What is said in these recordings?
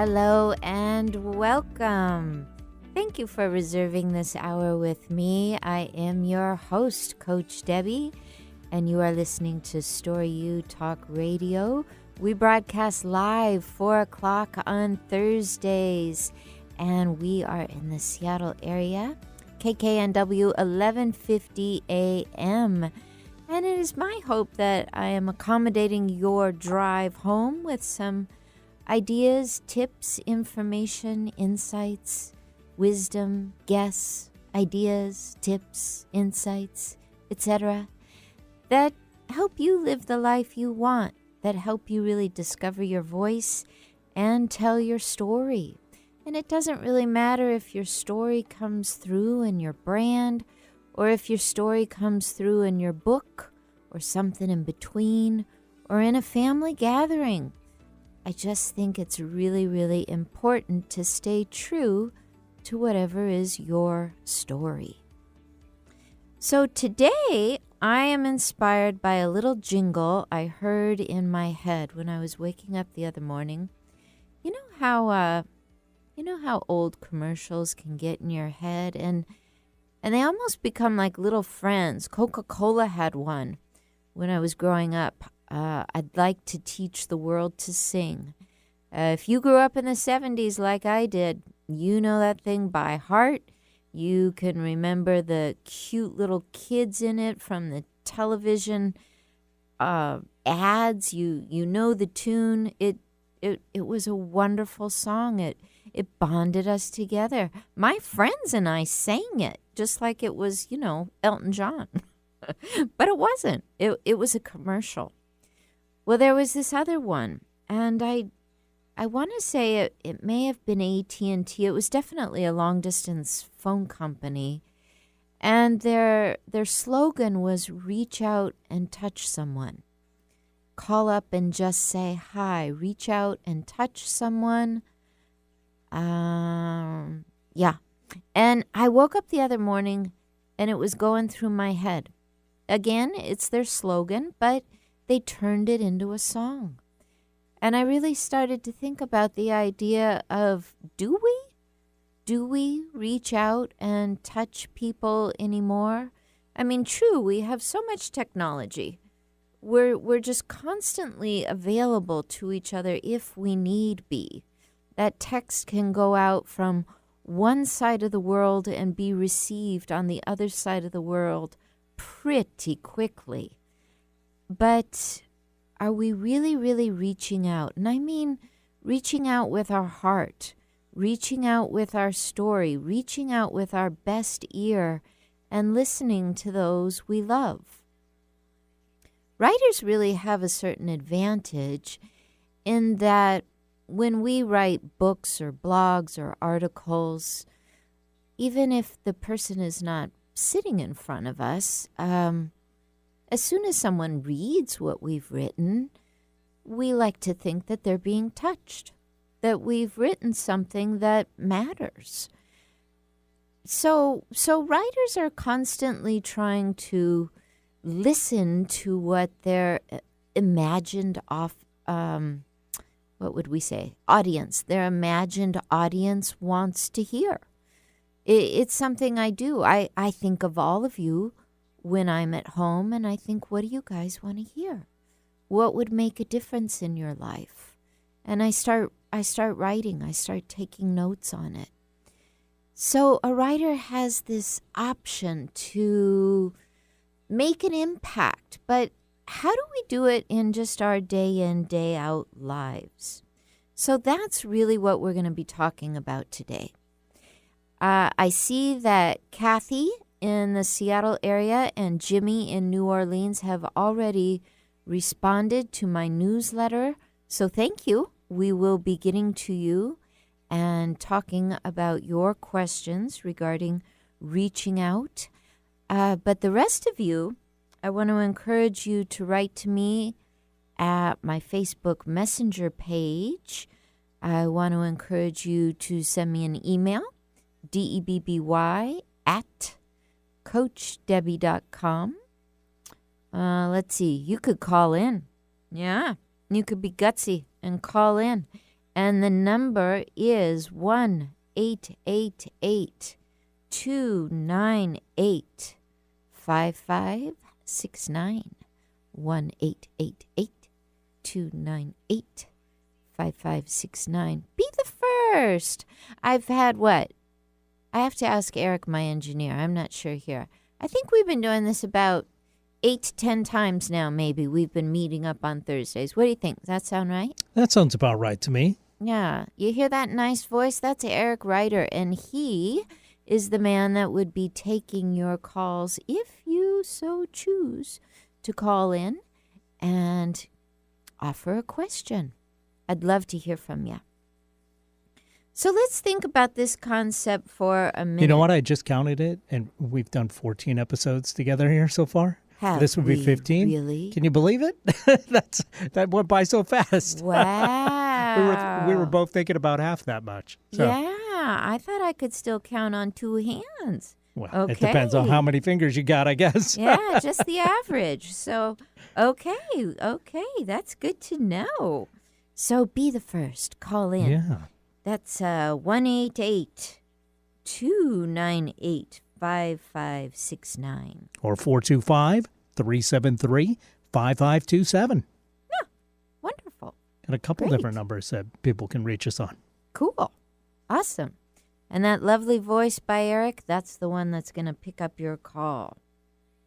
Hello and welcome. Thank you for reserving this hour with me. I am your host, Coach Debby, and you are listening to Story U Talk Radio. We broadcast live 4 o'clock on Thursdays, and we are in the Seattle area, KKNW 1150 AM. And it is my hope that I am accommodating your drive home with some ideas, tips, information, insights, wisdom, guess, ideas, tips, insights, etc. that help you live the life you want, that help you really discover your voice and tell your story. And it doesn't really matter if your story comes through in your brand or if your story comes through in your book or something in between or in a family gathering. I just think it's really, really important to stay true to whatever is your story. So today, I am inspired by a little jingle I heard in my head when I was waking up the other morning. You know how old commercials can get in your head and they almost become like little friends. Coca-Cola had one when I was growing up. I'd like to teach the world to sing. If you grew up in the 70s like I did, you know that thing by heart. You can remember the cute little kids in it from the television ads. You know the tune. It was a wonderful song. It bonded us together. My friends and I sang it just like it was, Elton John. But it wasn't. It was a commercial. Well, there was this other one, and I want to say it may have been AT&T. It was definitely a long-distance phone company, and their slogan was reach out and touch someone. Call up and just say hi. Reach out and touch someone. Yeah. And I woke up the other morning, and it was going through my head. Again, it's their slogan, but they turned it into a song. And I really started to think about the idea of, do we reach out and touch people anymore? I mean, true, we have so much technology. We're just constantly available to each other if we need be. That text can go out from one side of the world and be received on the other side of the world pretty quickly. But are we really, really reaching out? And I mean reaching out with our heart, reaching out with our story, reaching out with our best ear, and listening to those we love. Writers really have a certain advantage in that when we write books or blogs or articles, even if the person is not sitting in front of us, as soon as someone reads what we've written, we like to think that they're being touched, that we've written something that matters. So writers are constantly trying to listen to what their imagined audience, their imagined audience wants to hear. It's something I do. I think of all of you when I'm at home, and I think, what do you guys want to hear? What would make a difference in your life? And I start writing. I start taking notes on it. So a writer has this option to make an impact, but how do we do it in just our day in, day out lives? So that's really what we're going to be talking about today. I see that Kathy in the Seattle area and Jimmy in New Orleans have already responded to my newsletter. So thank you. We will be getting to you and talking about your questions regarding reaching out. But the rest of you, I want to encourage you to write to me at my Facebook Messenger page. I want to encourage you to send me an email, debby@coachdebby.com. Let's see, you could call in. Yeah, you could be gutsy and call in And the number is 1-888-298-5569. 1-888-298-5569. Be the first. I've had what? I have to ask Eric, my engineer. I'm not sure here. I think we've been doing this about 8 to 10 times now, maybe. We've been meeting up on Thursdays. What do you think? Does that sound right? That sounds about right to me. Yeah. You hear that nice voice? That's Eric Ryder, and he is the man that would be taking your calls if you so choose to call in and offer a question. I'd love to hear from you. So let's think about this concept for a minute. You know what? I just counted it, and we've done 14 episodes together here so far. Have this would be 15. Really? Can you believe it? That went by so fast. Wow. we were both thinking about half that much. So. Yeah, I thought I could still count on 2 hands. Well, okay. It depends on how many fingers you got, I guess. Yeah, just the average. So, okay, that's good to know. So be the first. Call in. Yeah. That's 1-888-298-5569. Or 425-373-5527. Yeah, wonderful. And a couple Great. different numbers that people can reach us on. Cool. Awesome. And that lovely voice by Eric, that's the one that's going to pick up your call.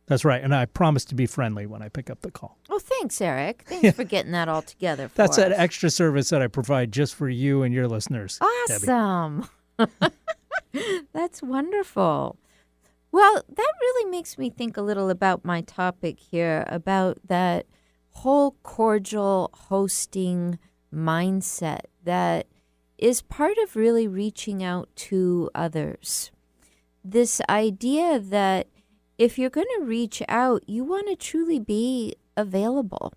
That's right. And I promise to be friendly when I pick up the call. Oh, thanks, Eric. Thanks for getting that all together for That's us. an extra service that I provide just for you and your listeners. Awesome. That's wonderful. Well, that really makes me think a little about my topic here, about that whole cordial hosting mindset that is part of really reaching out to others. This idea that if you're going to reach out, you want to truly be available.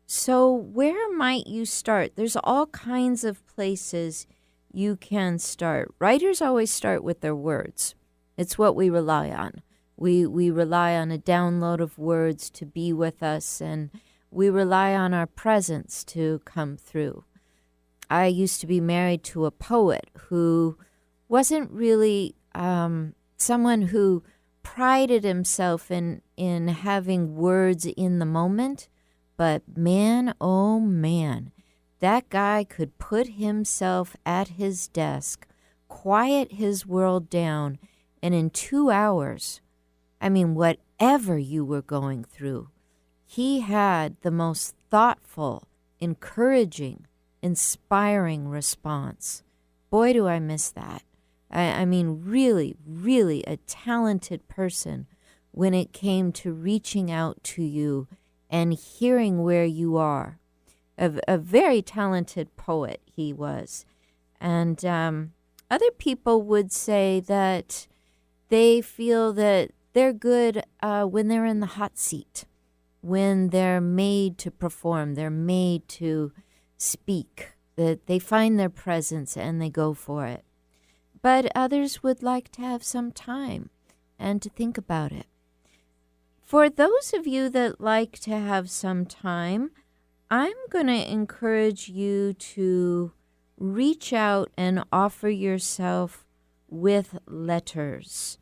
So where might you start? There's all kinds of places you can start. Writers always start with their words. It's what we rely on. We rely on a download of words to be with us, and we rely on our presence to come through. I used to be married to a poet who wasn't really someone who prided himself in having words in the moment, but man, oh man, that guy could put himself at his desk, quiet his world down, and in 2 hours, I mean, whatever you were going through, he had the most thoughtful, encouraging, inspiring response. Boy, do I miss that. I mean, really, really a talented person when it came to reaching out to you and hearing where you are. A very talented poet he was. And other people would say that they feel that they're good when they're in the hot seat, when they're made to perform, they're made to speak, that they find their presence and they go for it. But others would like to have some time and to think about it. For those of you that like to have some time, I'm going to encourage you to reach out and offer yourself with letters.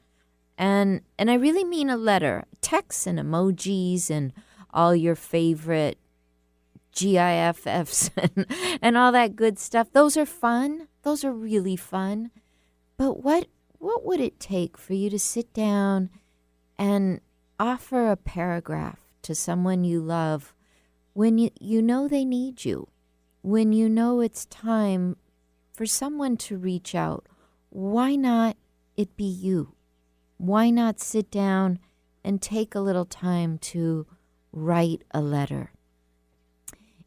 And I really mean a letter, text and emojis and all your favorite GIFs and all that good stuff. Those are fun. Those are really fun. But what would it take for you to sit down and offer a paragraph to someone you love when you know they need you, when you know it's time for someone to reach out? Why not it be you? Why not sit down and take a little time to write a letter?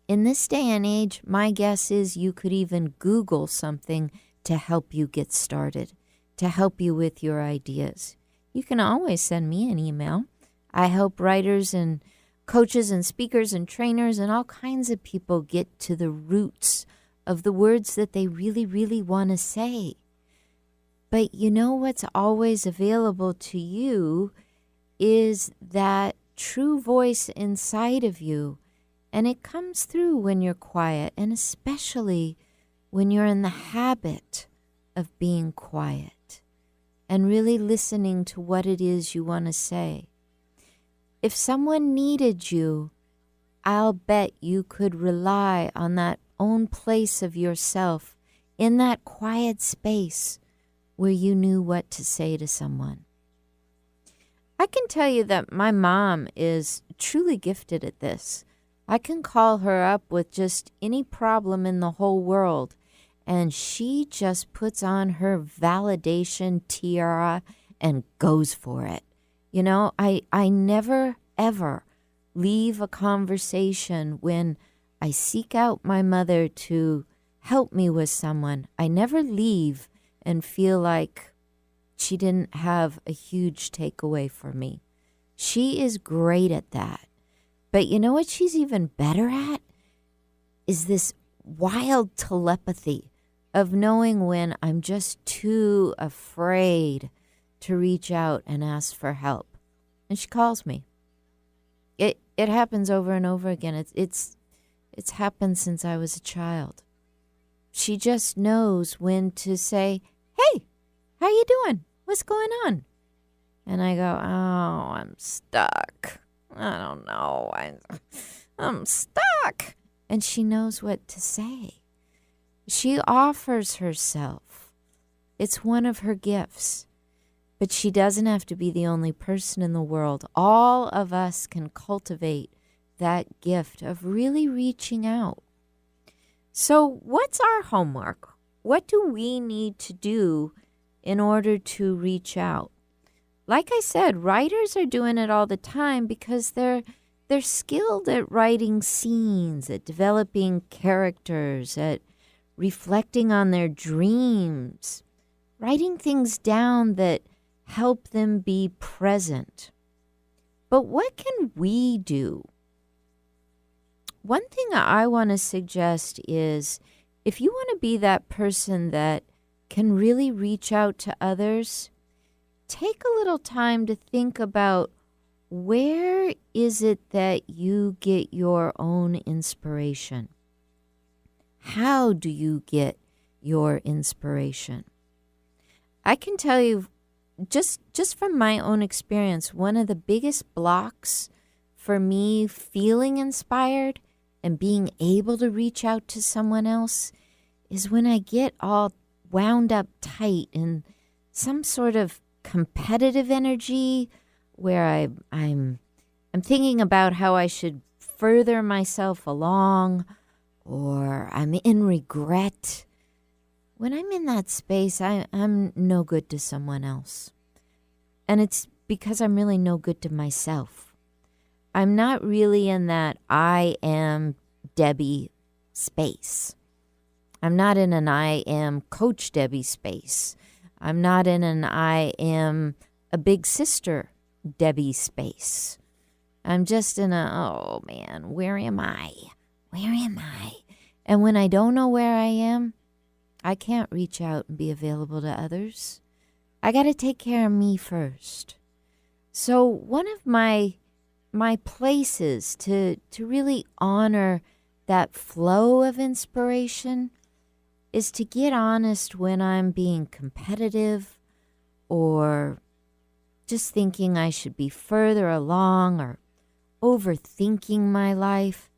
In this day and age, my guess is you could even Google something to help you get started, to help you with your ideas. You can always send me an email. I help writers and coaches and speakers and trainers and all kinds of people get to the roots of the words that they really, really want to say. But you know what's always available to you is that true voice inside of you. And it comes through when you're quiet, and especially when you're in the habit of being quiet and really listening to what it is you want to say. If someone needed you, I'll bet you could rely on that own place of yourself in that quiet space where you knew what to say to someone. I can tell you that my mom is truly gifted at this. I can call her up with just any problem in the whole world, and she just puts on her validation tiara and goes for it. You know, I never, ever leave a conversation when I seek out my mother to help me with someone. I never leave and feel like she didn't have a huge takeaway for me. She is great at that. But you know what she's even better at? Is this wild telepathy of knowing when I'm just too afraid to reach out and ask for help. And she calls me. It happens over and over again. It's happened since I was a child. She just knows when to say, "Hey, how you doing? What's going on?" And I go, "Oh, I'm stuck. I don't know. I'm stuck." And she knows what to say. She offers herself. It's one of her gifts. But she doesn't have to be the only person in the world. All of us can cultivate that gift of really reaching out. So what's our homework? What do we need to do in order to reach out? Like I said, writers are doing it all the time because they're skilled at writing scenes, at developing characters, at reflecting on their dreams, writing things down that help them be present. But what can we do? One thing I want to suggest is if you want to be that person that can really reach out to others, take a little time to think about where is it that you get your own inspiration? How do you get your inspiration? I can tell you just from my own experience, one of the biggest blocks for me feeling inspired and being able to reach out to someone else is when I get all wound up tight in some sort of competitive energy where I'm thinking about how I should further myself along, or I'm in regret. When I'm in that space, I'm no good to someone else. And it's because I'm really no good to myself. I'm not really in that I am Debby space. I'm not in an I am Coach Debby space. I'm not in an I am a big sister Debby space. I'm just in a, oh man, where am I? Where am I? And when I don't know where I am, I can't reach out and be available to others. I got to take care of me first. So one of my places to really honor that flow of inspiration is to get honest when I'm being competitive or just thinking I should be further along or overthinking my life.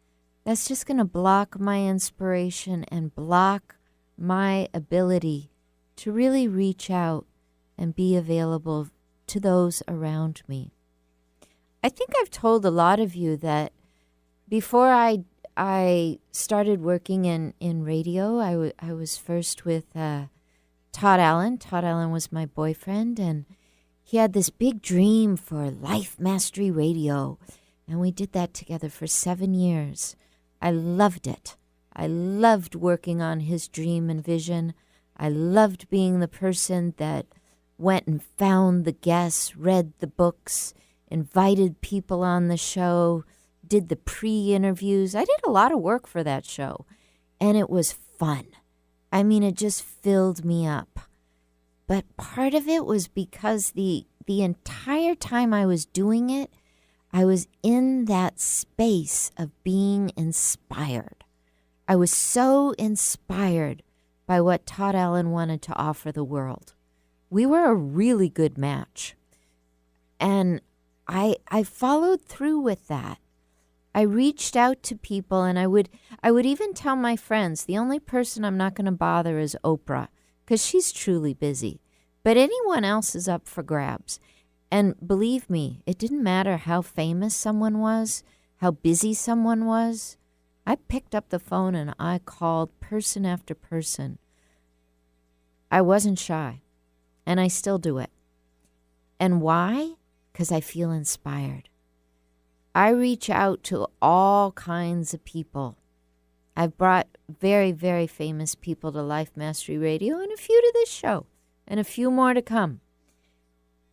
That's just going to block my inspiration and block my ability to really reach out and be available to those around me. I think I've told a lot of you that before I started working in radio, I was first with Todd Allen. Todd Allen was my boyfriend, and he had this big dream for Life Mastery Radio, and we did that together for 7 years. I loved it. I loved working on his dream and vision. I loved being the person that went and found the guests, read the books, invited people on the show, did the pre-interviews. I did a lot of work for that show, and it was fun. I mean, it just filled me up. But part of it was because the entire time I was doing it, I was in that space of being inspired. I was so inspired by what Todd Allen wanted to offer the world. We were a really good match. And I followed through with that. I reached out to people, and I would even tell my friends, the only person I'm not going to bother is Oprah, because she's truly busy. But anyone else is up for grabs. And believe me, it didn't matter how famous someone was, how busy someone was. I picked up the phone and I called person after person. I wasn't shy, and I still do it. And why? Because I feel inspired. I reach out to all kinds of people. I've brought very, very famous people to Life Mastery Radio and a few to this show and a few more to come.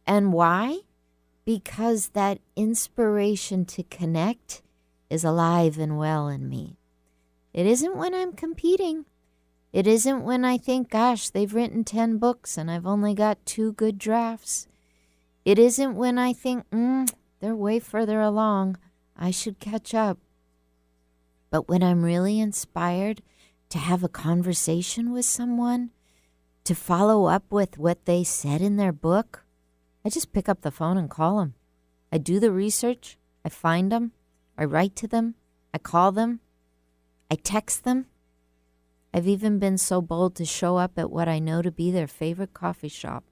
And why? Because that inspiration to connect is alive and well in me. It isn't when I'm competing. It isn't when I think, gosh, they've written 10 books and I've only got 2 good drafts. It isn't when I think, they're way further along, I should catch up. But when I'm really inspired to have a conversation with someone, to follow up with what they said in their book, I just pick up the phone and call them. I do the research, I find them, I write to them, I call them, I text them. I've even been so bold to show up at what I know to be their favorite coffee shop.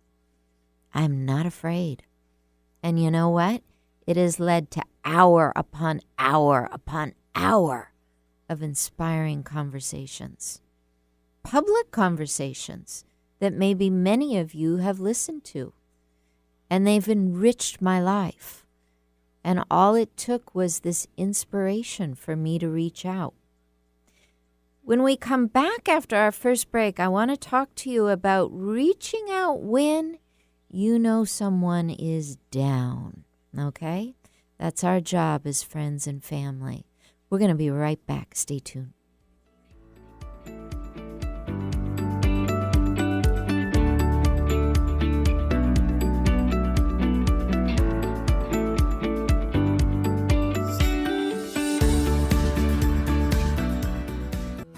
I'm not afraid. And you know what? It has led to hour upon hour upon hour of inspiring conversations. Public conversations that maybe many of you have listened to. And they've enriched my life. And all it took was this inspiration for me to reach out. When we come back after our first break, I want to talk to you about reaching out when you know someone is down, okay? That's our job as friends and family. We're going to be right back. Stay tuned.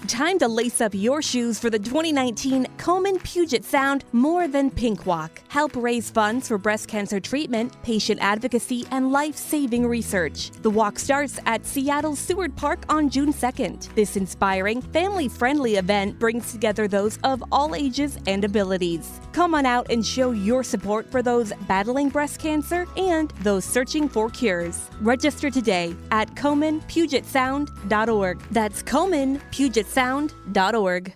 Time to lace up your shoes for the 2019 Komen Puget Sound More Than Pink Walk. Help raise funds for breast cancer treatment, patient advocacy, and life-saving research. The walk starts at Seattle's Seward Park on June 2nd. This inspiring, family-friendly event brings together those of all ages and abilities. Come on out and show your support for those battling breast cancer and those searching for cures. Register today at KomenPugetSound.org. That's KomenPugetSound.org.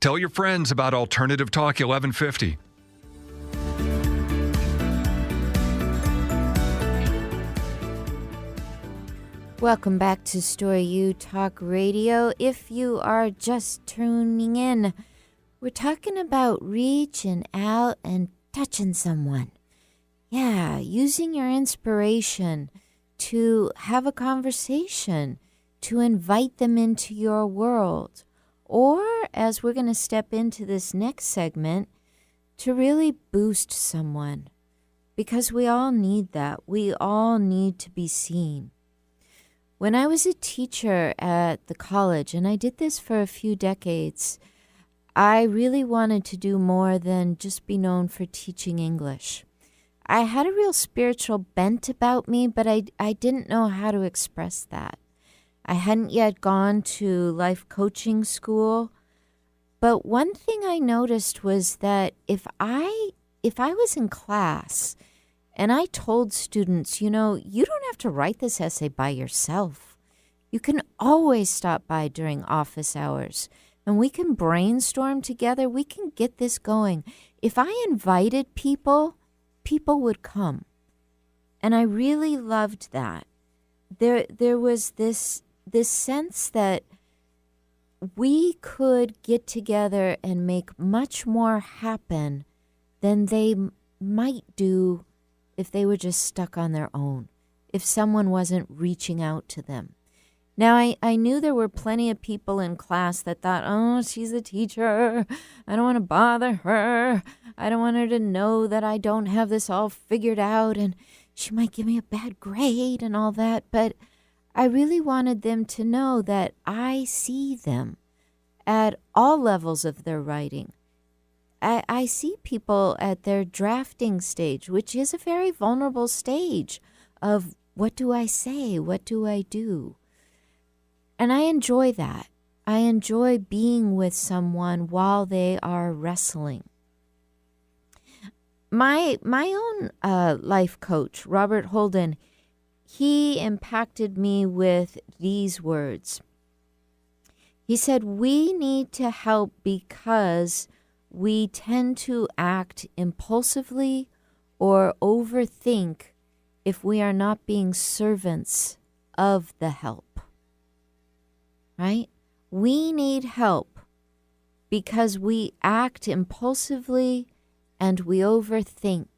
Tell your friends about Alternative Talk 1150. Welcome back to Story U Talk Radio. If you are just tuning in, we're talking about reaching out and touching someone. Yeah, using your inspiration to have a conversation, to invite them into your world. Or, as we're going to step into this next segment, to really boost someone. Because we all need that. We all need to be seen. When I was a teacher at the college, and I did this for a few decades, I really wanted to do more than just be known for teaching English. I had a real spiritual bent about me, but I didn't know how to express that. I hadn't yet gone to life coaching school, but one thing I noticed was that if I was in class and I told students, you don't have to write this essay by yourself. You can always stop by during office hours and we can brainstorm together. We can get this going. If I invited people, people would come. And I really loved that. There was this sense that we could get together and make much more happen than they might do if they were just stuck on their own, if someone wasn't reaching out to them. Now, I knew there were plenty of people in class that thought, oh, she's a teacher. I don't want to bother her. I don't want her to know that I don't have this all figured out and she might give me a bad grade and all that. But I really wanted them to know that I see them at all levels of their writing. I see people at their drafting stage, which is a very vulnerable stage of what do I say? What do I do? And I enjoy that. I enjoy being with someone while they are wrestling. My own life coach, Robert Holden, he impacted me with these words. He said, we need to help because we tend to act impulsively or overthink if we are not being servants of the help. Right? We need help because we act impulsively and we overthink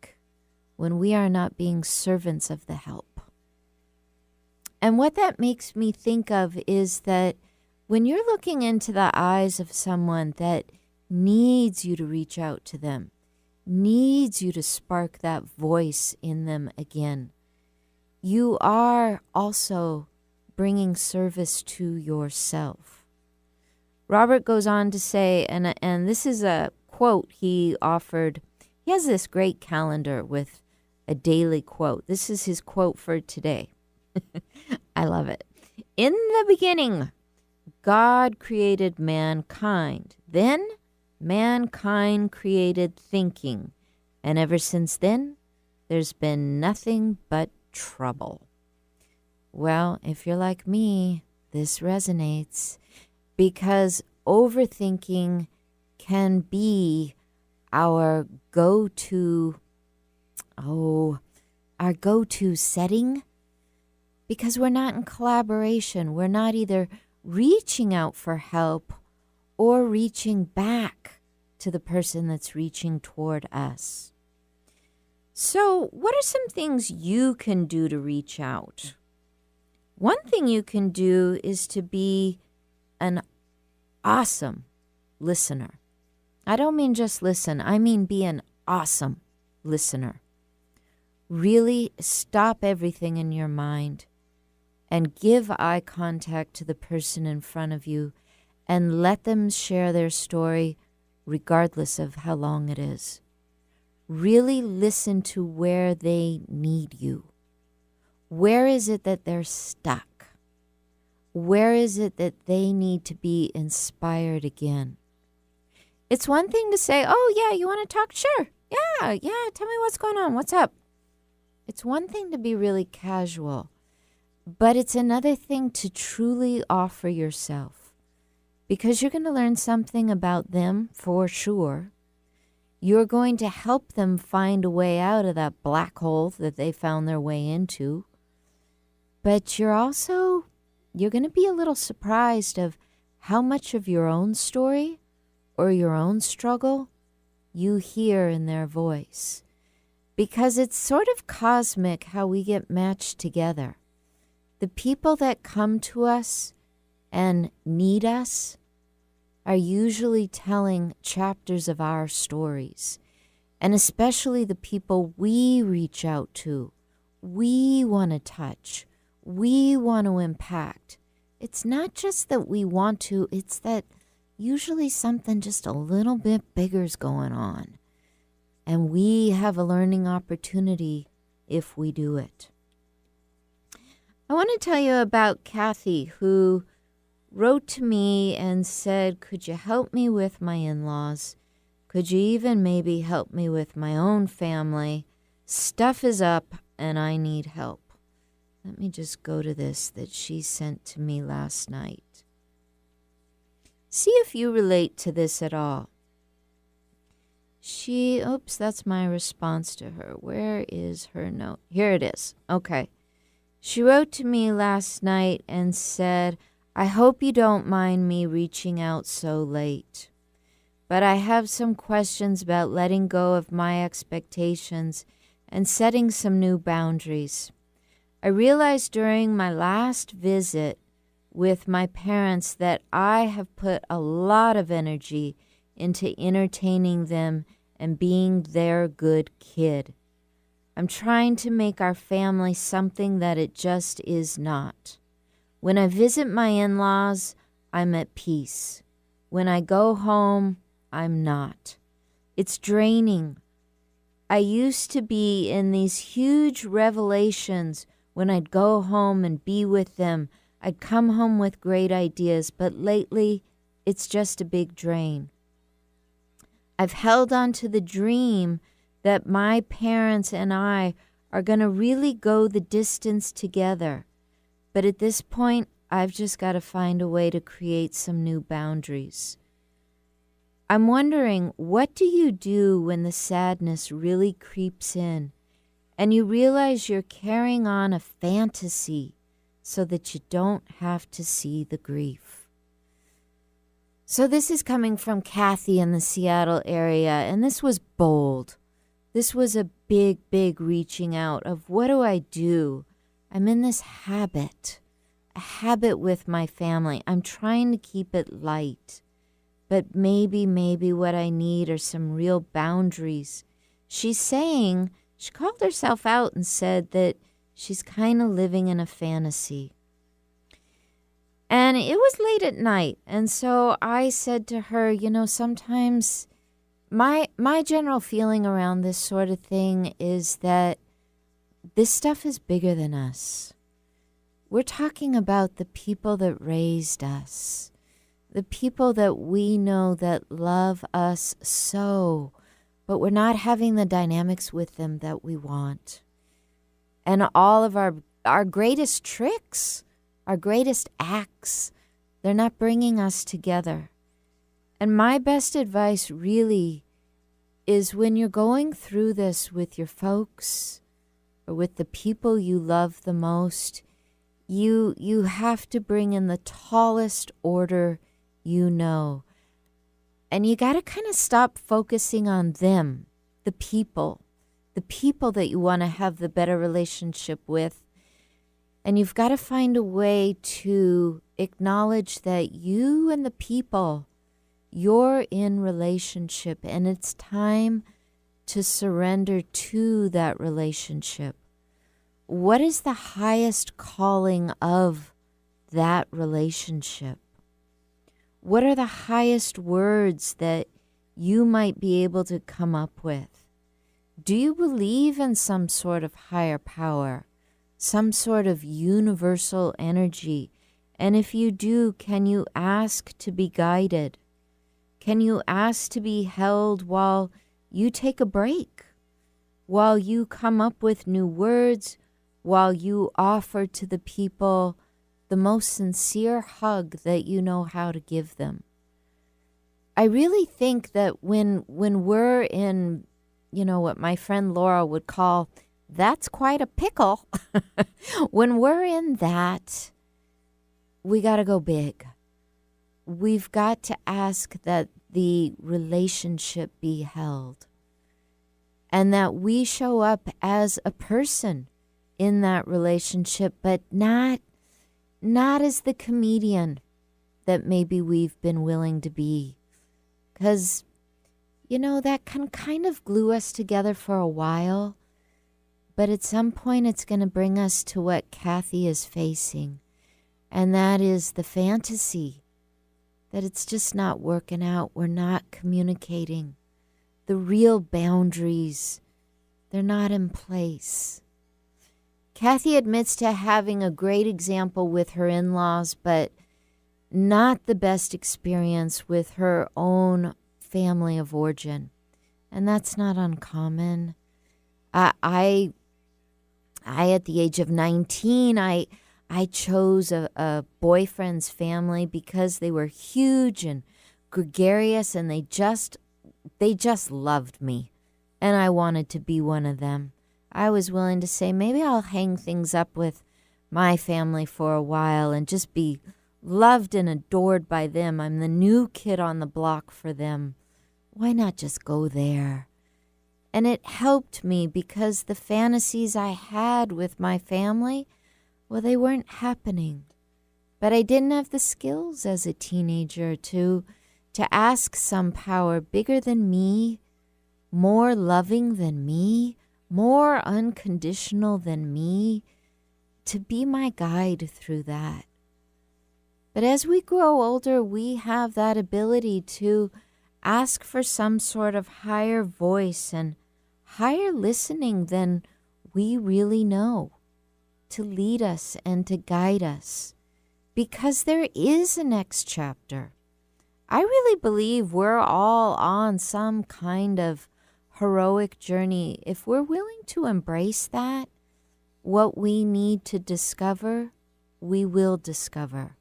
when we are not being servants of the help. And what that makes me think of is that when you're looking into the eyes of someone that needs you to reach out to them, needs you to spark that voice in them again, you are also bringing service to yourself. Robert goes on to say, and this is a quote he offered. He has this great calendar with a daily quote. This is his quote for today. I love it. In the beginning, God created mankind. Then mankind created thinking. And ever since then, there's been nothing but trouble. Well, if you're like me, this resonates because overthinking can be our go-to setting because we're not in collaboration. We're not either reaching out for help or reaching back to the person that's reaching toward us. So, what are some things you can do to reach out? One thing you can do is to be an awesome listener. I don't mean just listen. I mean be an awesome listener. Really stop everything in your mind and give eye contact to the person in front of you and let them share their story regardless of how long it is. Really listen to where they need you. Where is it that they're stuck? Where is it that they need to be inspired again? It's one thing to say, oh, yeah, you want to talk? Sure. Yeah, tell me what's going on. What's up? It's one thing to be really casual, but it's another thing to truly offer yourself because you're going to learn something about them for sure. You're going to help them find a way out of that black hole that they found their way into. But you're going to be a little surprised of how much of your own story or your own struggle you hear in their voice. Because it's sort of cosmic how we get matched together. The people that come to us and need us are usually telling chapters of our stories. And especially the people we reach out to, we want to touch, we want to impact. It's not just that we want to, it's that usually something just a little bit bigger is going on. And we have a learning opportunity if we do it. I want to tell you about Kathy, who wrote to me and said, could you help me with my in-laws? Could you even maybe help me with my own family? Stuff is up and I need help. Let me just go to this that she sent to me last night. See if you relate to this at all. That's my response to her. Where is her note? Here it is. Okay. She wrote to me last night and said, I hope you don't mind me reaching out so late, but I have some questions about letting go of my expectations and setting some new boundaries. I realized during my last visit with my parents that I have put a lot of energy into entertaining them and being their good kid. I'm trying to make our family something that it just is not. When I visit my in-laws, I'm at peace. When I go home, I'm not. It's draining. I used to be in these huge revelations when I'd go home and be with them. I'd come home with great ideas, but lately it's just a big drain. I've held on to the dream that my parents and I are going to really go the distance together. But at this point, I've just got to find a way to create some new boundaries. I'm wondering, what do you do when the sadness really creeps in and you realize you're carrying on a fantasy so that you don't have to see the grief? So this is coming from Kathy in the Seattle area, and this was bold. This was a big, big reaching out of, what do I do? I'm in this habit, a habit with my family. I'm trying to keep it light. But maybe what I need are some real boundaries. She's saying, she called herself out and said that she's kind of living in a fantasy. And it was late at night. And so I said to her, sometimes my general feeling around this sort of thing is that this stuff is bigger than us. We're talking about the people that raised us. The people that we know that love us so, but we're not having the dynamics with them that we want. And all of our greatest tricks, our greatest acts, they're not bringing us together. And my best advice really is, when you're going through this with your folks or with the people you love the most, you have to bring in the tallest order you know. And you got to kind of stop focusing on them, the people that you want to have the better relationship with. And you've got to find a way to acknowledge that you and the people, you're in relationship, and it's time to surrender to that relationship. What is the highest calling of that relationship? What are the highest words that you might be able to come up with? Do you believe in some sort of higher power, some sort of universal energy? And if you do, can you ask to be guided? Can you ask to be held while you take a break, while you come up with new words, while you offer to the people the most sincere hug that you know how to give them? I really think that when we're in, what my friend Laura would call, that's quite a pickle. When we're in that, we got to go big. We've got to ask that the relationship be held, and that we show up as a person in that relationship, but not as the comedian that maybe we've been willing to be. Because, that can kind of glue us together for a while, but at some point it's going to bring us to what Kathy is facing, and that is the fantasy that it's just not working out. We're not communicating. The real boundaries, they're not in place. Kathy admits to having a great example with her in-laws, but not the best experience with her own family of origin. And that's not uncommon. I at the age of 19, I chose a boyfriend's family because they were huge and gregarious, and they just loved me, and I wanted to be one of them. I was willing to say, maybe I'll hang things up with my family for a while and just be loved and adored by them. I'm the new kid on the block for them. Why not just go there? And it helped me because the fantasies I had with my family, well, they weren't happening. But I didn't have the skills as a teenager to ask some power bigger than me, more loving than me, more unconditional than me, to be my guide through that. But as we grow older, we have that ability to Ask for some sort of higher voice and higher listening than we really know to lead us and to guide us, because there is a next chapter. I really believe we're all on some kind of heroic journey. If we're willing to embrace that, what we need to discover, we will discover.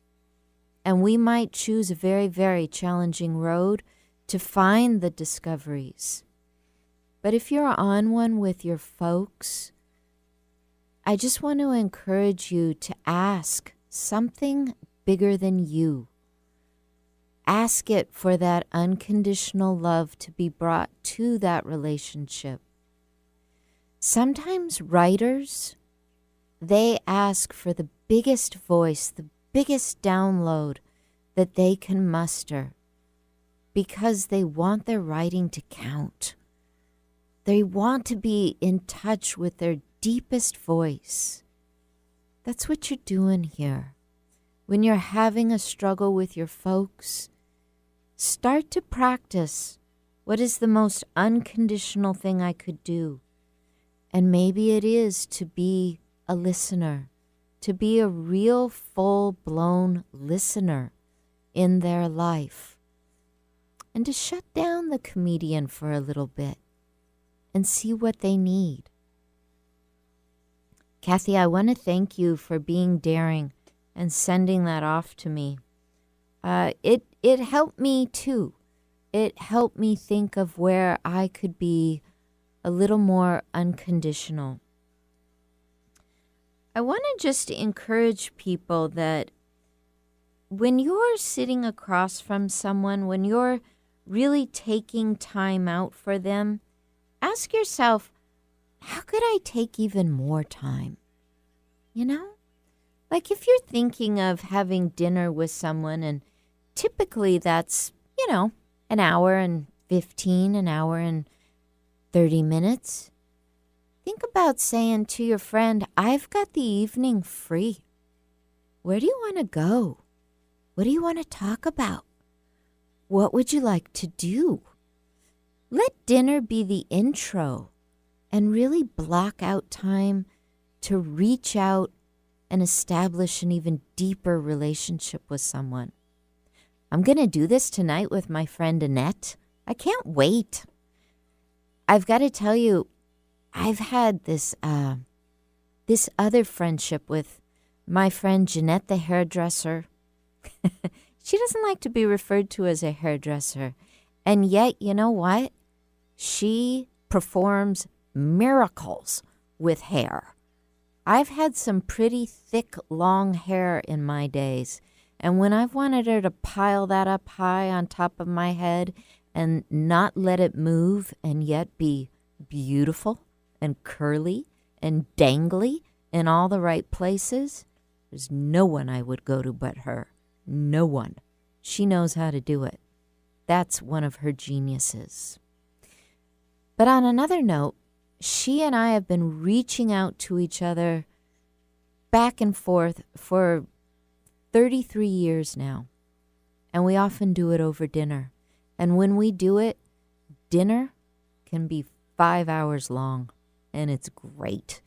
And we might choose a very, very challenging road to find the discoveries. But if you're on one with your folks, I just want to encourage you to ask something bigger than you. Ask it for that unconditional love to be brought to that relationship. Sometimes writers, they ask for the biggest voice, the biggest download that they can muster, because they want their writing to count. They want to be in touch with their deepest voice. That's what you're doing here. When you're having a struggle with your folks, start to practice what is the most unconditional thing I could do. And maybe it is to be a listener, to be a real full-blown listener in their life, and to shut down the comedian for a little bit and see what they need. Kathy, I want to thank you for being daring and sending that off to me. It helped me too. It helped me think of where I could be a little more unconditional. I want to just encourage people that when you're sitting across from someone, when you're really taking time out for them, ask yourself, how could I take even more time? You know? Like if you're thinking of having dinner with someone, and typically that's, an hour and 15, an hour and 30 minutes. Think about saying to your friend, I've got the evening free. Where do you want to go? What do you want to talk about? What would you like to do? Let dinner be the intro, and really block out time to reach out and establish an even deeper relationship with someone. I'm going to do this tonight with my friend Annette. I can't wait. I've got to tell you, I've had this other friendship with my friend Jeanette the hairdresser. She doesn't like to be referred to as a hairdresser. And yet, you know what? She performs miracles with hair. I've had some pretty thick, long hair in my days. And when I've wanted her to pile that up high on top of my head and not let it move and yet be beautiful and curly and dangly in all the right places, there's no one I would go to but her. No one. She knows how to do it. That's one of her geniuses. But on another note, she and I have been reaching out to each other back and forth for 33 years now. And we often do it over dinner. And when we do it, dinner can be 5 hours long. And it's great.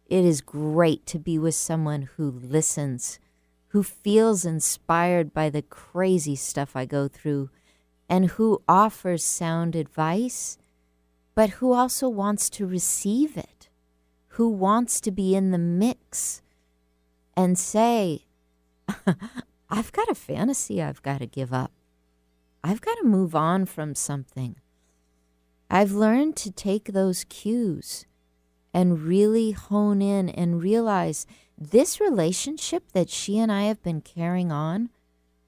It is great to be with someone who listens, who feels inspired by the crazy stuff I go through, and who offers sound advice, but who also wants to receive it, who wants to be in the mix and say, I've got a fantasy I've got to give up. I've got to move on from something. I've learned to take those cues and really hone in and realize this relationship that she and I have been carrying on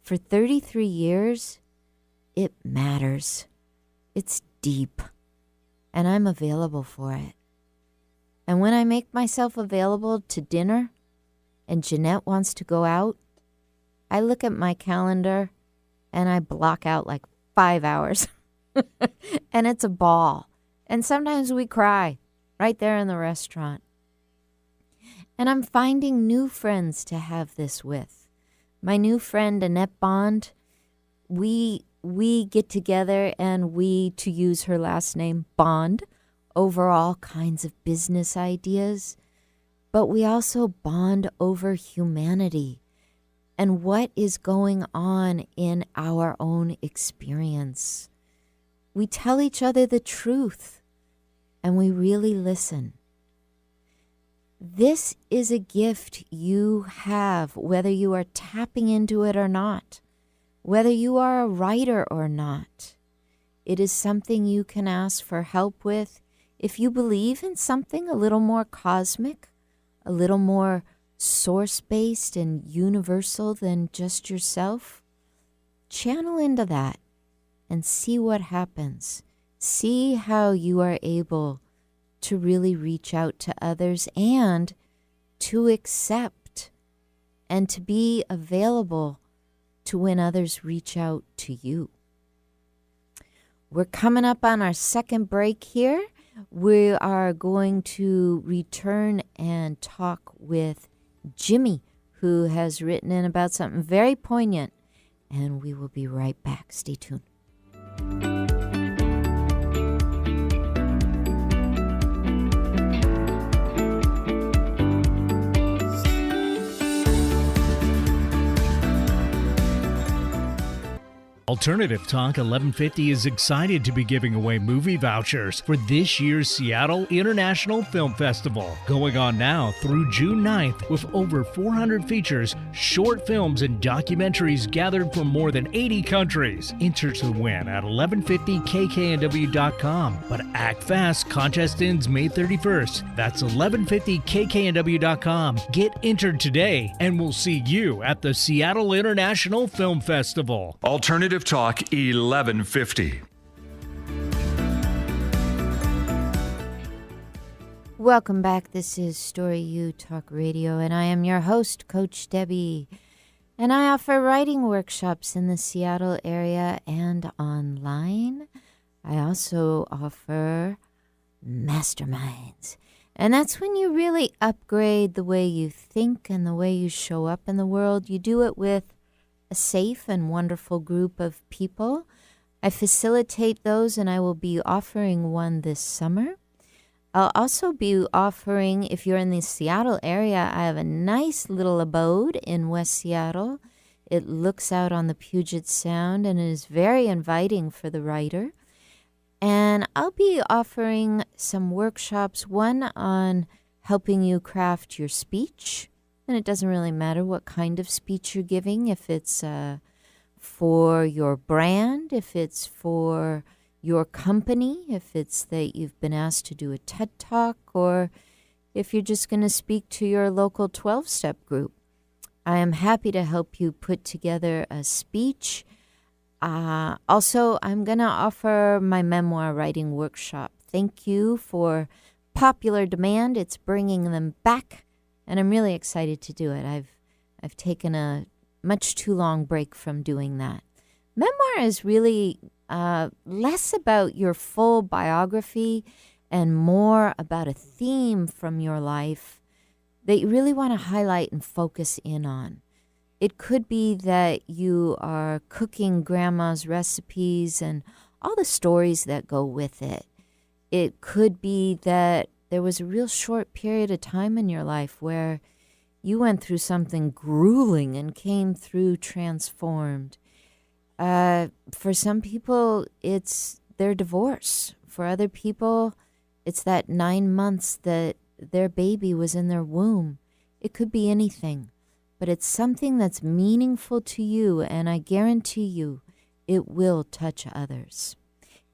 for 33 years, it matters. It's deep, and I'm available for it. And when I make myself available to dinner and Jeanette wants to go out, I look at my calendar and I block out like 5 hours. And it's a ball. And sometimes we cry right there in the restaurant. And I'm finding new friends to have this with. My new friend, Annette Bond, we we get together and we, to use her last name, bond over all kinds of business ideas, but we also bond over humanity and what is going on in our own experience. We tell each other the truth and we really listen. This is a gift you have, whether you are tapping into it or not, whether you are a writer or not. It is something you can ask for help with if you believe in something a little more cosmic, a little more source-based and universal than just yourself. Channel into that and see what happens. See how you are able to really reach out to others and to accept and to be available to when others reach out to you. We're coming up on our second break here. We are going to return and talk with Jimmy, who has written in about something very poignant, and we will be right back. Stay tuned. Alternative Talk 1150 is excited to be giving away movie vouchers for this year's Seattle International Film Festival, going on now through June 9th with over 400 features, short films, and documentaries gathered from more than 80 countries. Enter to win at 1150kknw.com. But act fast, contest ends May 31st. That's 1150kknw.com. Get entered today, and we'll see you at the Seattle International Film Festival. Alternative Talk 1150. Welcome back. This is Story U Talk Radio, and I am your host, Coach Debby. And I offer writing workshops in the Seattle area and online. I also offer Masterminds. And that's when you really upgrade the way you think and the way you show up in the world. You do it with a safe and wonderful group of people. I facilitate those, and I will be offering one this summer. I'll also be offering, if you're in the Seattle area, I have a nice little abode in West Seattle. It looks out on the Puget Sound and is very inviting for the writer. And I'll be offering some workshops, one on helping you craft your speech. And it doesn't really matter what kind of speech you're giving, if it's for your brand, if it's for your company, if it's that you've been asked to do a TED Talk, or if you're just going to speak to your local 12-step group. I am happy to help you put together a speech. Also, I'm going to offer my memoir writing workshop. Thank you for popular demand. It's bringing them back. And I'm really excited to do it. I've taken a much too long break from doing that. Memoir is really less about your full biography and more about a theme from your life that you really want to highlight and focus in on. It could be that you are cooking grandma's recipes and all the stories that go with it. It could be that there was a real short period of time in your life where you went through something grueling and came through transformed. For some people, it's their divorce. For other people, it's that 9 months that their baby was in their womb. It could be anything, but it's something that's meaningful to you, and I guarantee you it will touch others.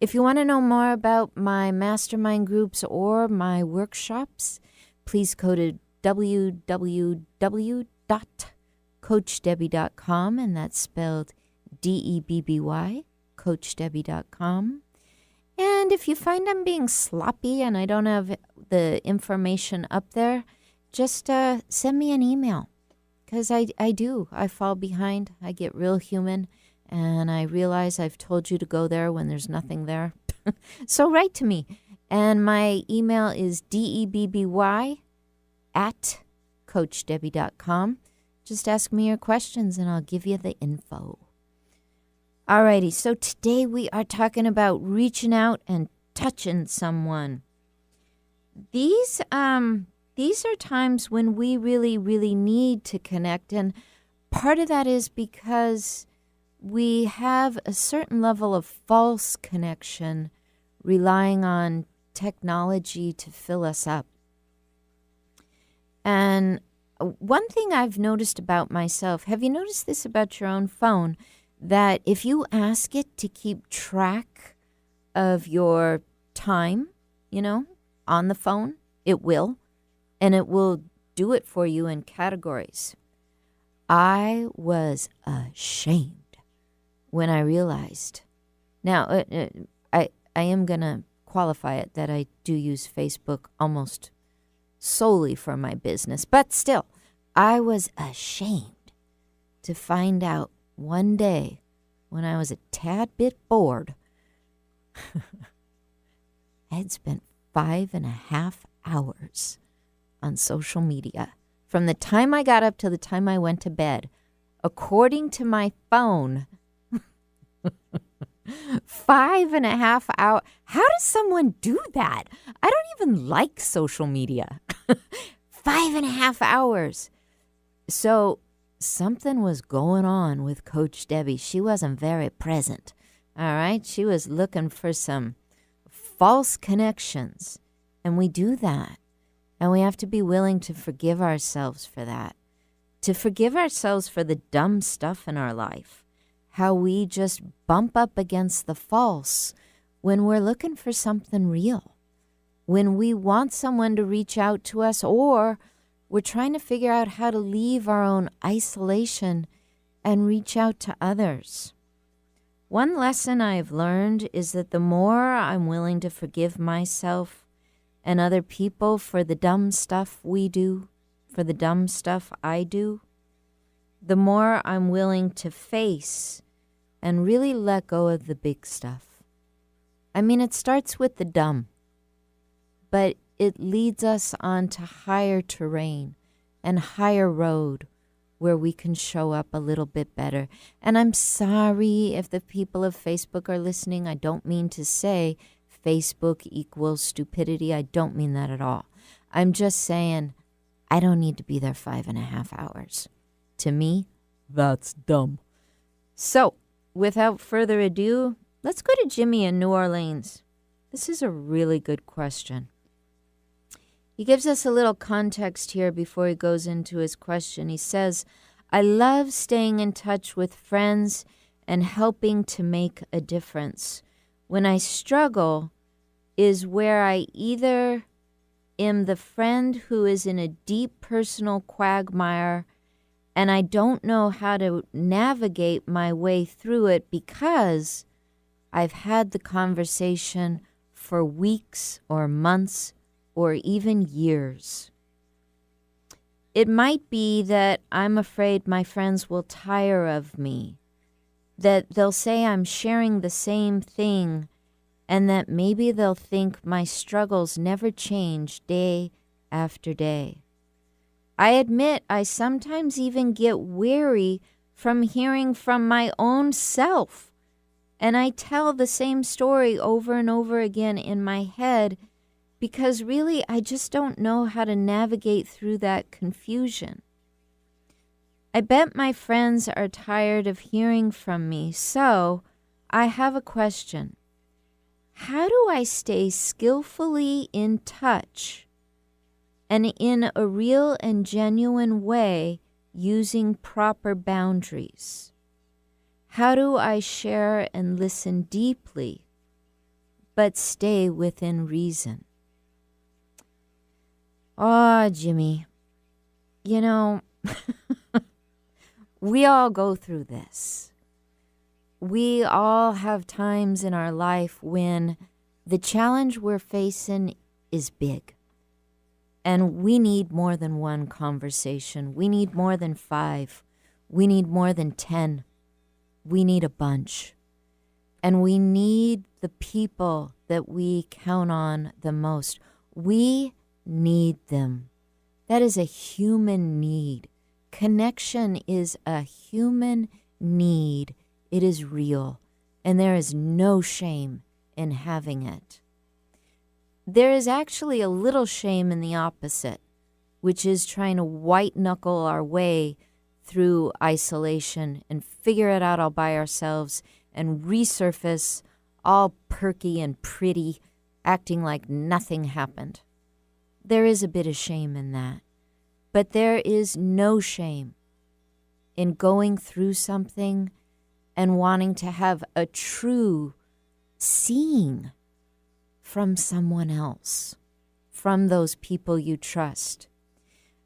If you want to know more about my mastermind groups or my workshops, please go to www.coachdebby.com, and that's spelled Debby, coachdebby.com. And if you find I'm being sloppy and I don't have the information up there, just send me an email, because I do. I fall behind. I get real human. And I realize I've told you to go there when there's nothing there. So write to me. And my email is debby@coachdebby.com. Just ask me your questions and I'll give you the info. Alrighty, so today we are talking about reaching out and touching someone. These are times when we really, really need to connect, and part of that is because we have a certain level of false connection, relying on technology to fill us up. And one thing I've noticed about myself, have you noticed this about your own phone? That if you ask it to keep track of your time, on the phone, it will. And it will do it for you in categories. I was ashamed when I realized. Now, I am going to qualify it that I do use Facebook almost solely for my business. But still, I was ashamed to find out one day when I was a tad bit bored, I had spent 5.5 hours on social media from the time I got up till the time I went to bed. According to my phone, 5.5 hours. How does someone do that? I don't even like social media. 5.5 hours. So something was going on with Coach Debby. She wasn't very present. All right. She was looking for some false connections. And we do that. And we have to be willing to forgive ourselves for that. To forgive ourselves for the dumb stuff in our life. How we just bump up against the false when we're looking for something real. When we want someone to reach out to us, or we're trying to figure out how to leave our own isolation and reach out to others. One lesson I've learned is that the more I'm willing to forgive myself and other people for the dumb stuff we do, for the dumb stuff I do, the more I'm willing to face and really let go of the big stuff. I mean, it starts with the dumb, but it leads us on to higher terrain and higher road where we can show up a little bit better. And I'm sorry if the people of Facebook are listening. I don't mean to say Facebook equals stupidity. I don't mean that at all. I'm just saying I don't need to be there 5.5 hours. To me, that's dumb. So, without further ado, let's go to Jimmy in New Orleans. This is a really good question. He gives us a little context here before he goes into his question. He says, I love staying in touch with friends and helping to make a difference. When I struggle is where I either am the friend who is in a deep personal quagmire and I don't know how to navigate my way through it because I've had the conversation for weeks or months or even years. It might be that I'm afraid my friends will tire of me, that they'll say I'm sharing the same thing, and that maybe they'll think my struggles never change day after day. I admit I sometimes even get weary from hearing from my own self, and I tell the same story over and over again in my head because really I just don't know how to navigate through that confusion. I bet my friends are tired of hearing from me, so I have a question. How do I stay skillfully in touch and in a real and genuine way using proper boundaries? How do I share and listen deeply but stay within reason? Oh, Jimmy, we all go through this. We all have times in our life when the challenge we're facing is big. And we need more than one conversation. We need more than 5. We need more than 10. We need a bunch. And we need the people that we count on the most. We need them. That is a human need. Connection is a human need. It is real, and there is no shame in having it. There is actually a little shame in the opposite, which is trying to white-knuckle our way through isolation and figure it out all by ourselves and resurface all perky and pretty, acting like nothing happened. There is a bit of shame in that, but there is no shame in going through something and wanting to have a true seeing from someone else, from those people you trust.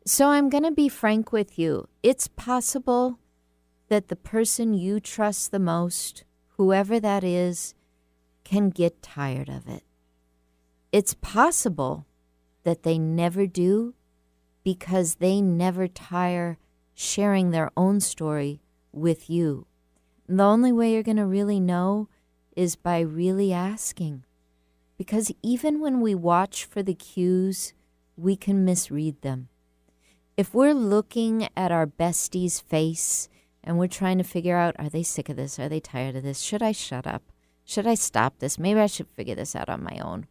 So I'm going to be frank with you. It's possible that the person you trust the most, whoever that is, can get tired of it. It's possible that they never do because they never tire sharing their own story with you. And the only way you're going to really know is by really asking. Because even when we watch for the cues, we can misread them. If we're looking at our bestie's face and we're trying to figure out, are they sick of this? Are they tired of this? Should I shut up? Should I stop this? Maybe I should figure this out on my own.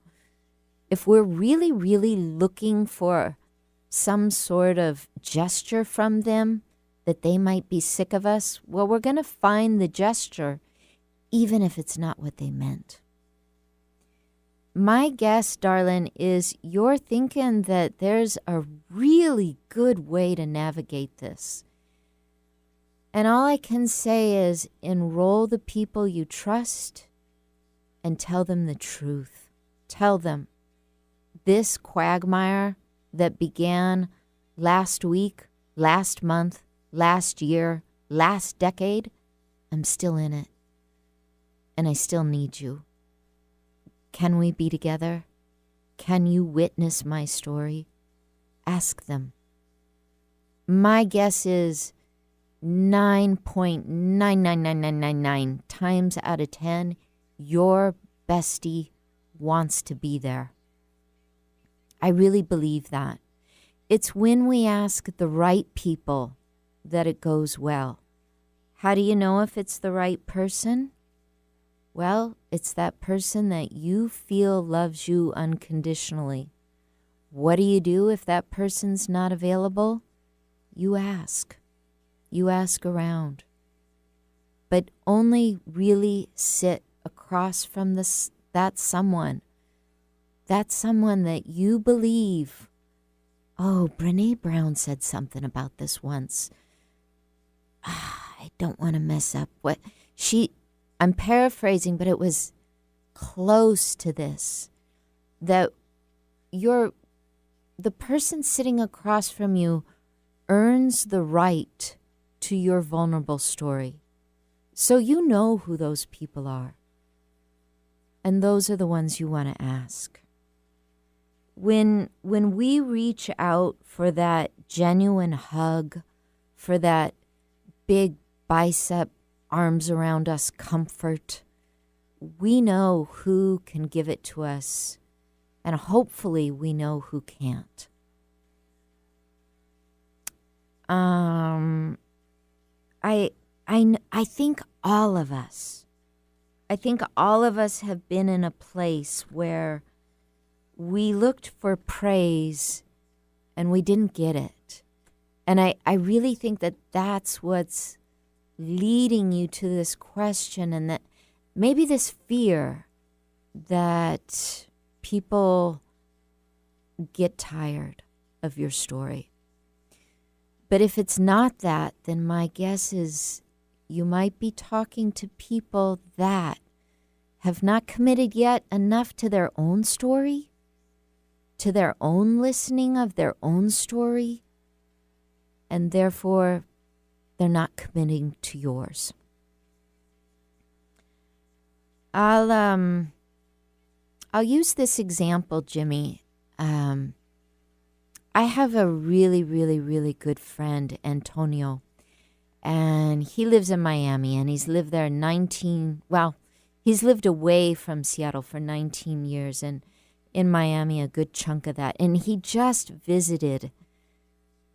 If we're really, really looking for some sort of gesture from them that they might be sick of us, well, we're going to find the gesture, even if it's not what they meant. My guess, darling, is you're thinking that there's a really good way to navigate this. And all I can say is enroll the people you trust and tell them the truth. Tell them this quagmire that began last week, last month, last year, last decade, I'm still in it. And I still need you. Can we be together? Can you witness my story? Ask them. My guess is 9.99999 times out of 10, your bestie wants to be there. I really believe that. It's when we ask the right people that it goes well. How do you know if it's the right person? Well, it's that person that you feel loves you unconditionally. What do you do if that person's not available? You ask. You ask around. But only really sit across from that someone that you believe. Oh, Brene Brown said something about this once. I don't want to mess up what I'm paraphrasing, but it was close to this, that the person sitting across from you earns the right to your vulnerable story. So you know who those people are. And those are the ones you want to ask. When we reach out for that genuine hug, for that big bicep, arms around us comfort, we know who can give it to us, and hopefully we know who can't. I think all of us have been in a place where we looked for praise and we didn't get it. And I really think that that's what's leading you to this question, and that maybe this fear that people get tired of your story. But if it's not that, then my guess is you might be talking to people that have not committed yet enough to their own story, to their own listening of their own story, and therefore they're not committing to yours. I'll use this example, Jimmy. I have a really, really, really good friend, Antonio, and he lives in Miami, and he's lived there he's lived away from Seattle for 19 years, and in Miami a good chunk of that. And he just visited,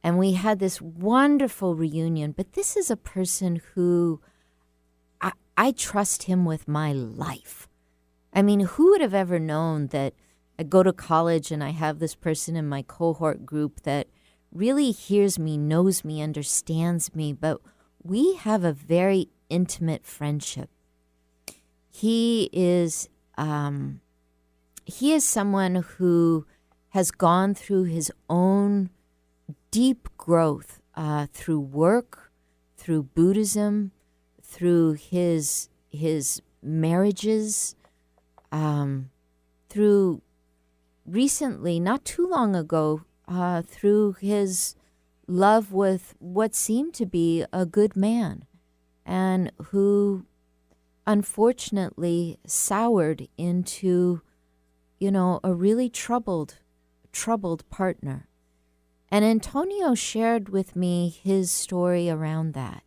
and we had this wonderful reunion. But this is a person who I trust him with my life. I mean, who would have ever known that I go to college and I have this person in my cohort group that really hears me, knows me, understands me, but we have a very intimate friendship. He is someone who has gone through his own deep growth through work, through Buddhism, through his marriages, through recently, not too long ago, through his love with what seemed to be a good man, and who unfortunately soured into, a really troubled partner. And Antonio shared with me his story around that.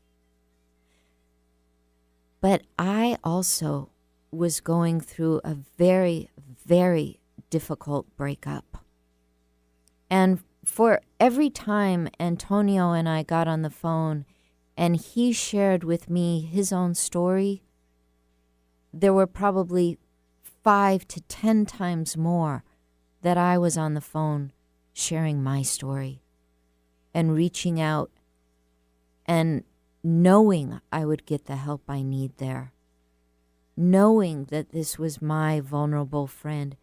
But I also was going through a very, very difficult breakup. And for every time Antonio and I got on the phone and he shared with me his own story, there were probably 5 to 10 times more that I was on the phone sharing my story and reaching out and knowing I would get the help I need there, knowing that this was my vulnerable friend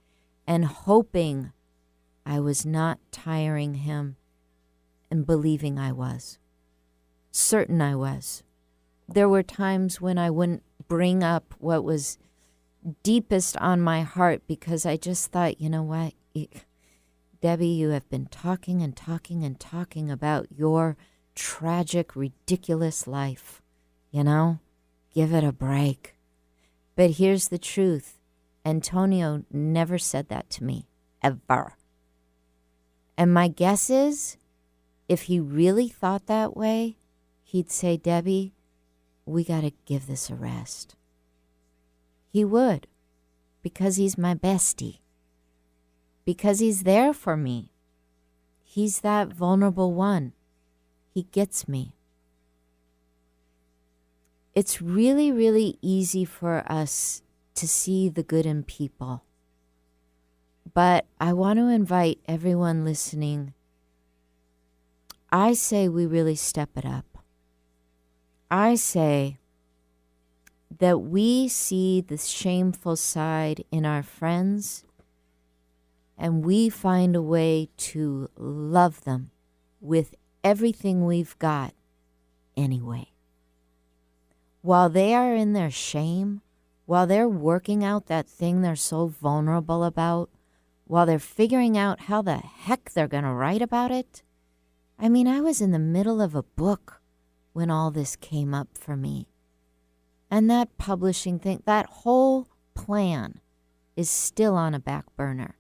and hoping I was not tiring him and believing I was. Certain I was. There were times when I wouldn't bring up what was deepest on my heart because I just thought, you know what, Debbie, you have been talking and talking and talking about your tragic, ridiculous life. Give it a break. But here's the truth. Antonio never said that to me, ever. And my guess is, if he really thought that way, he'd say, Debbie, we got to give this a rest. He would, because he's my bestie, because he's there for me. He's that vulnerable one. He gets me. It's really, really easy for us to see the good in people. But I want to invite everyone listening. I say we really step it up. I say that we see the shameful side in our friends and we find a way to love them with everything we've got anyway. While they are in their shame, while they're working out that thing they're so vulnerable about, while they're figuring out how the heck they're going to write about it. I mean, I was in the middle of a book when all this came up for me. And that publishing thing, that whole plan is still on a back burner.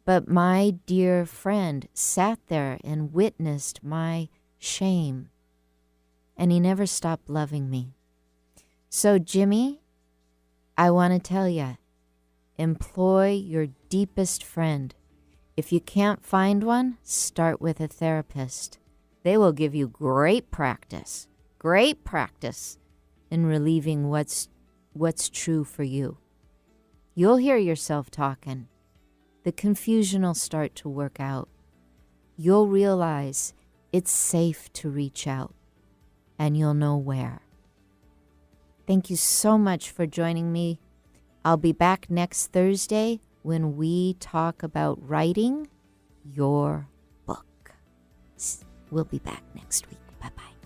But my dear friend sat there and witnessed my shame, and he never stopped loving me. So, Jimmy, I want to tell you, employ your deepest friend. If you can't find one, start with a therapist. They will give you great practice in relieving what's true for you. You'll hear yourself talking. The confusion will start to work out. You'll realize it's safe to reach out, and you'll know where. Thank you so much for joining me. I'll be back next Thursday when we talk about writing your book. We'll be back next week. Bye-bye.